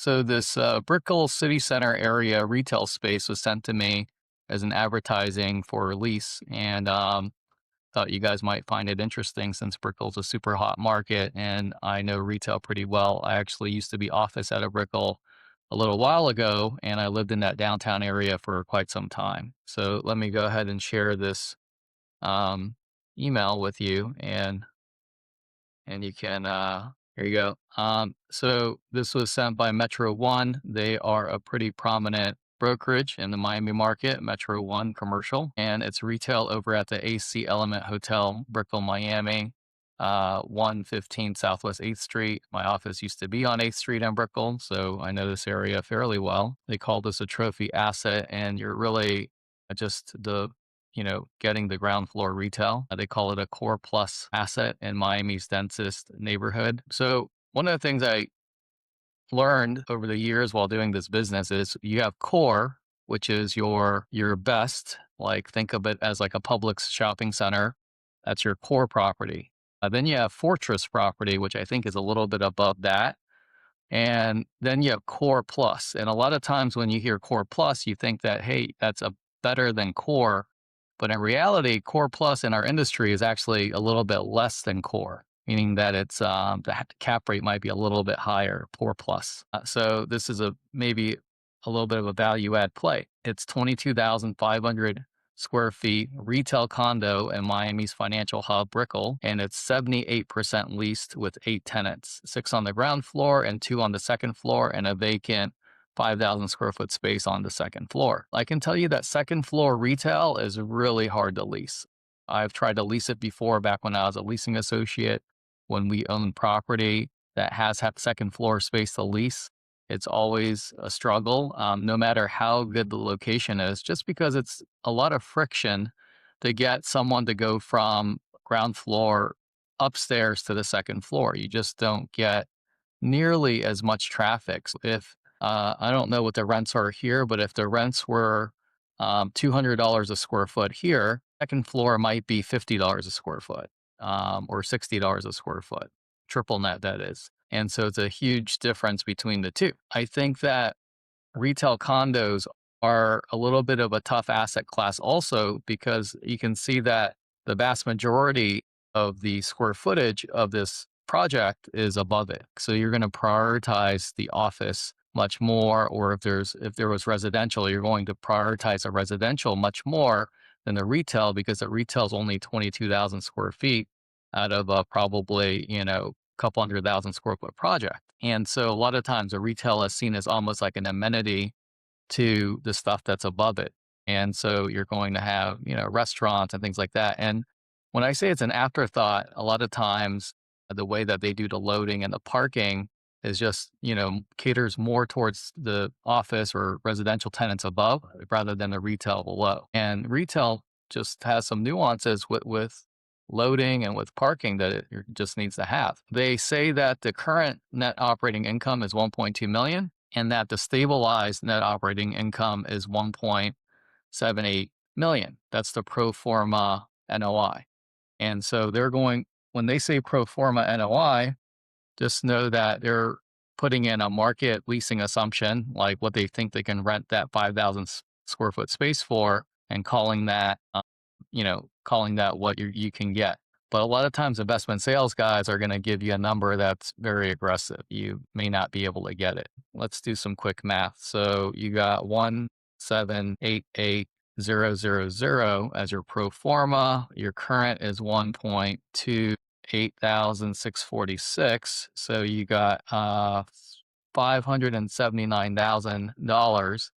So this Brickell city center area retail space was sent to me as an advertising for lease, and thought you guys might find it interesting since Brickell's a super hot market, and I know retail pretty well. I actually used to be office at a Brickell a little while ago, and I lived in that downtown area for quite some time. So let me go ahead and share this um, email with you, and you can here you go. So this was sent by Metro One. They are a pretty prominent brokerage in the Miami market, Metro One commercial, and it's retail over at the AC Element Hotel, Brickell, Miami, 115 Southwest 8th Street. My office used to be on 8th Street in Brickell, so I know this area fairly well. They call this a trophy asset, and you're really just getting the ground floor retail. They call it a core plus asset in Miami's densest neighborhood. So one of the things I learned over the years while doing this business is you have core, which is your best, like think of it as like a Publix shopping center. That's your core property. Then you have fortress property, which I think is a little bit above that. And then you have core plus. And a lot of times when you hear core plus, you think that, hey, that's a better than core. But in reality, core plus in our industry is actually a little bit less than core, meaning that it's the cap rate might be a little bit higher, core plus. So this is maybe a little bit of a value add play. It's 22,500 square feet retail condo in Miami's financial hub, Brickell, and it's 78% leased with 8 tenants, 6 on the ground floor and 2 on the second floor, and a vacant 5,000 square foot space on the second floor. I can tell you that second floor retail is really hard to lease. I've tried to lease it before back when I was a leasing associate, when we owned property that has second floor space to lease. It's always a struggle, no matter how good the location is, just because it's a lot of friction to get someone to go from ground floor upstairs to the second floor. You just don't get nearly as much traffic. So if I don't know what the rents are here, but if the rents were $200 a square foot here, second floor might be $50 a square foot, or $60 a square foot, triple net that is. And so it's a huge difference between the two. I think that retail condos are a little bit of a tough asset class also, because you can see that the vast majority of the square footage of this project is above it. So you're going to prioritize the office much more, or if there was residential, you're going to prioritize a residential much more than the retail, because the retail is only 22,000 square feet out of probably, couple 100,000 square foot project. And so a lot of times a retail is seen as almost like an amenity to the stuff that's above it. And so you're going to have, restaurants and things like that. And when I say it's an afterthought, a lot of times the way that they do the loading and the parking is just, caters more towards the office or residential tenants above rather than the retail below. And retail just has some nuances with loading and with parking that it just needs to have. They say that the current net operating income is 1.2 million and that the stabilized net operating income is 1.78 million. That's the pro-forma NOI. And so when they say pro-forma NOI, just know that they're putting in a market leasing assumption, like what they think they can rent that 5,000 square foot space for, and calling that what you can get. But a lot of times investment sales guys are going to give you a number that's very aggressive. You may not be able to get it. Let's do some quick math. So you got 1,788,000 as your pro forma. Your current is 1.28,646. So you got $579,000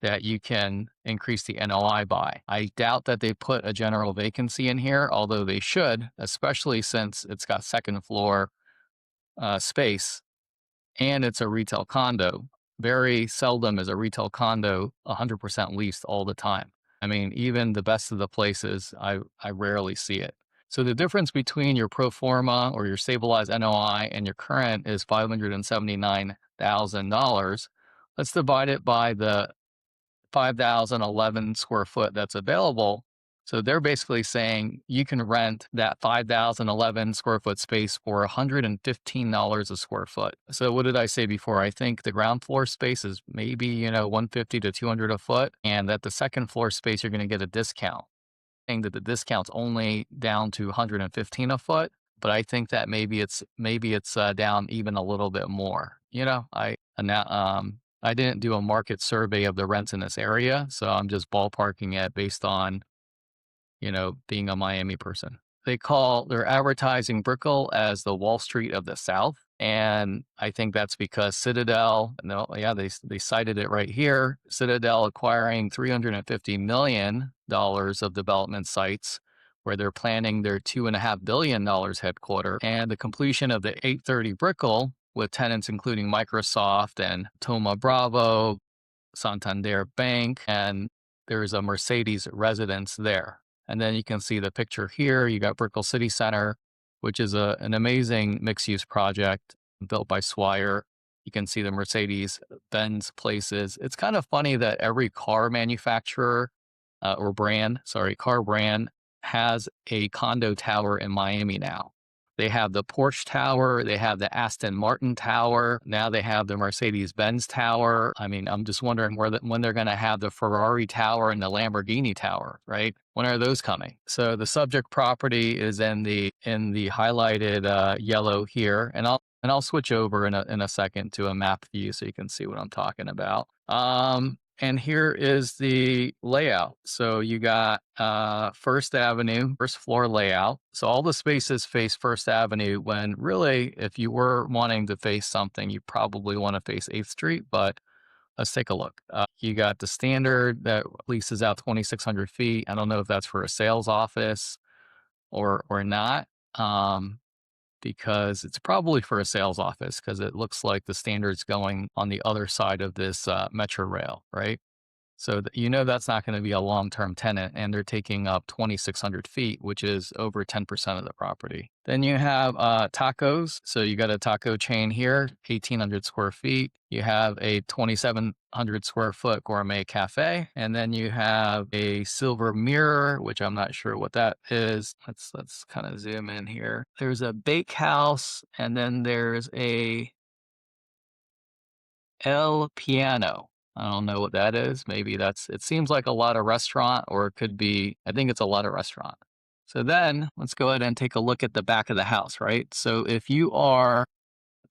that you can increase the NOI by. I doubt that they put a general vacancy in here, although they should, especially since it's got second floor space and it's a retail condo. Very seldom is a retail condo 100% leased all the time. I mean, even the best of the places, I rarely see it. So the difference between your pro forma or your stabilized NOI and your current is $579,000. Let's divide it by the 5,011 square foot that's available. So they're basically saying you can rent that 5,011 square foot space for $115 a square foot. So what did I say before? I think the ground floor space is maybe, 150 to 200 a foot, and that the second floor space, you're going to get a discount. Saying that the discount's only down to 115 a foot, but I think that maybe it's down even a little bit more. I didn't do a market survey of the rents in this area, so I'm just ballparking it based on being a Miami person. They're advertising Brickell as the Wall Street of the South. And I think that's because Citadel, no, yeah, they cited it right here. Citadel acquiring $350 million of development sites where they're planning their $2.5 billion headquarters, and the completion of the 830 Brickell with tenants including Microsoft and Thoma Bravo, Santander Bank, and there's a Mercedes residence there. And then you can see the picture here. You got Brickell City Center, which is an amazing mixed-use project built by Swire. You can see the Mercedes-Benz places. It's kind of funny that every car manufacturer car brand has a condo tower in Miami now. They have the Porsche Tower, they have the Aston Martin Tower, now they have the Mercedes-Benz Tower. I mean, I'm just wondering when they're going to have the Ferrari Tower and the Lamborghini Tower, right? When are those coming? So the subject property is in the highlighted yellow here, and I'll switch over in a second to a map view so you can see what I'm talking about. And here is the layout. So you got First Avenue, first floor layout. So all the spaces face First Avenue, when really, if you were wanting to face something, you probably want to face 8th Street, but let's take a look. You got the standard that leases out 2,600 feet. I don't know if that's for a sales office or not, because it's probably for a sales office, because it looks like the standard's going on the other side of this metro rail, right? So that's not going to be a long-term tenant, and they're taking up 2,600 feet, which is over 10% of the property. Then you have tacos. So you got a taco chain here, 1,800 square feet. You have a 2,700 square foot gourmet cafe, and then you have a Silver Mirror, which I'm not sure what that is. Let's kind of zoom in here. There's a bake house, and then there's a El Piano. I don't know what that is. Maybe it seems like a lot of restaurant, or it could be, I think it's a lot of restaurant. So then let's go ahead and take a look at the back of the house, right? So if you are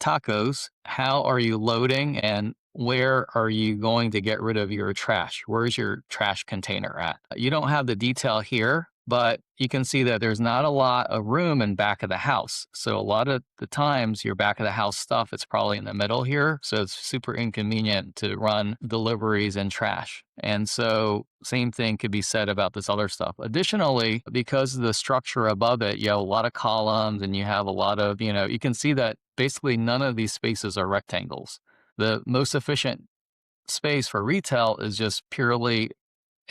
tacos, how are you loading, and where are you going to get rid of your trash? Where's your trash container at? You don't have the detail here, but you can see that there's not a lot of room in back of the house. So a lot of the times your back of the house stuff is probably in the middle here. So it's super inconvenient to run deliveries and trash. And so same thing could be said about this other stuff. Additionally, because of the structure above it, you have a lot of columns, and you have a lot of, you can see that basically none of these spaces are rectangles. The most efficient space for retail is just purely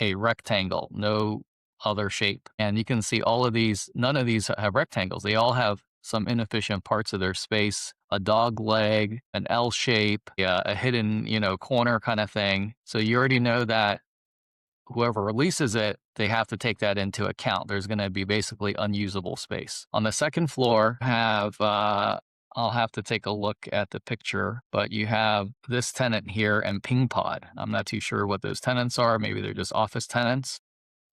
a rectangle, no other shape. And you can see none of these have rectangles. They all have some inefficient parts of their space, a dog leg, an L shape, a hidden, corner kind of thing. So you already know that whoever releases it, they have to take that into account. There's going to be basically unusable space. On the second floor, I'll have to take a look at the picture, but you have this tenant here and Ping Pod. I'm not too sure what those tenants are. Maybe they're just office tenants.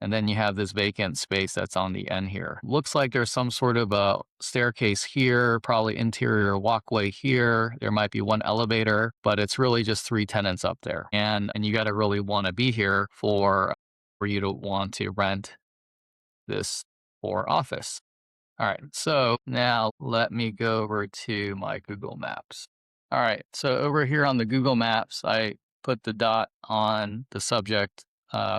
And then you have this vacant space that's on the end here. Looks like there's some sort of a staircase here, probably interior walkway here. There might be one elevator, but it's really just 3 tenants up there. And you got to really want to be here for you to want to rent this for office. All right, so now let me go over to my Google Maps. All right, so over here on the Google Maps, I put the dot on the subject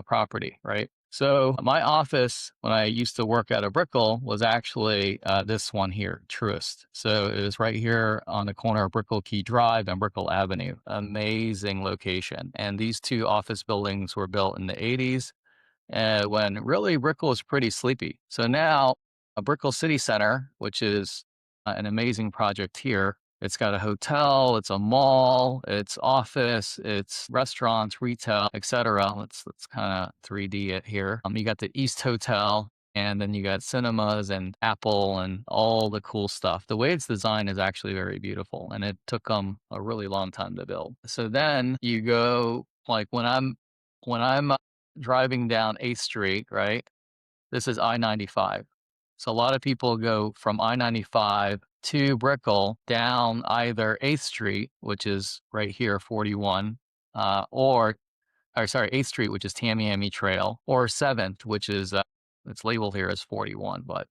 property, right? So my office, when I used to work at a Brickell, was actually this one here, Truist. So it was right here on the corner of Brickell Key Drive and Brickell Avenue. Amazing location. And these 2 office buildings were built in the 80s, when really Brickell was pretty sleepy. So now a Brickell City Center, which is an amazing project here, It's got a hotel, it's a mall, it's office, it's restaurants, retail, etc. Let's kind of 3D it here. You got the East Hotel, and then you got cinemas and Apple and all the cool stuff. The way it's designed is actually very beautiful, and it took them a really long time to build. So then you go, like when I'm driving down 8th Street, right? This is I-95. So a lot of people go from I-95 to Brickell down either 8th Street, which is right here, 41, or sorry, 8th Street, which is Tamiami Trail, or 7th, which is, it's labeled here as 41, but,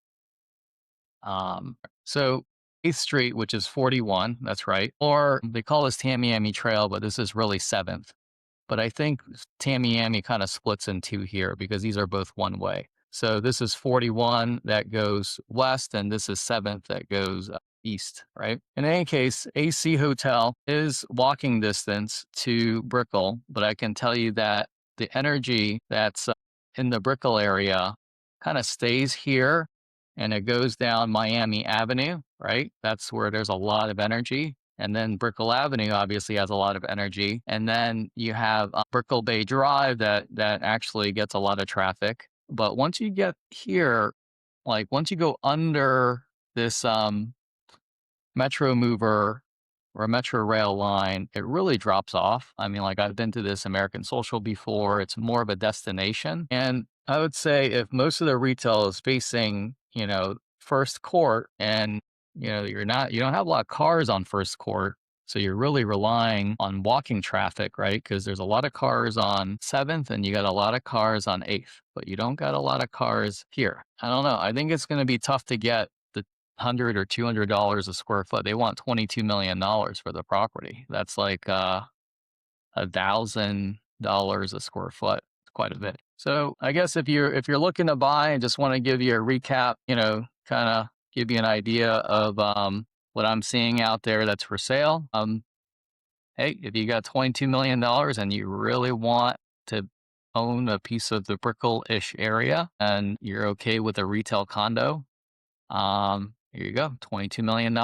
so 8th Street, which is 41, that's right, or they call this Tamiami Trail, but this is really 7th. But I think Tamiami kind of splits in two here because these are both one way. So this is 41 that goes west, and this is 7th that goes east, right? In any case, AC Hotel is walking distance to Brickell, but I can tell you that the energy that's in the Brickell area kind of stays here, and it goes down Miami Avenue, right? That's where there's a lot of energy. And then Brickell Avenue obviously has a lot of energy. And then you have Brickell Bay Drive that actually gets a lot of traffic. But once you get here, like once you go under this Metro Mover or Metro Rail line, it really drops off. I mean, like I've been to this American Social before. It's more of a destination. And I would say if most of the retail is facing, First Court, and you don't have a lot of cars on First Court, so you're really relying on walking traffic, right? Because there's a lot of cars on 7th and you got a lot of cars on 8th, but you don't got a lot of cars here. I don't know. I think it's going to be tough to get the $100 or $200 a square foot. They want $22 million for the property. That's like $1,000 a square foot. It's quite a bit. So I guess if you're looking to buy and just want to give you a recap, kind of give you an idea of what I'm seeing out there that's for sale. Hey, if you got $22 million and you really want to own a piece of the Brickell-ish area and you're okay with a retail condo, here you go, $22 million.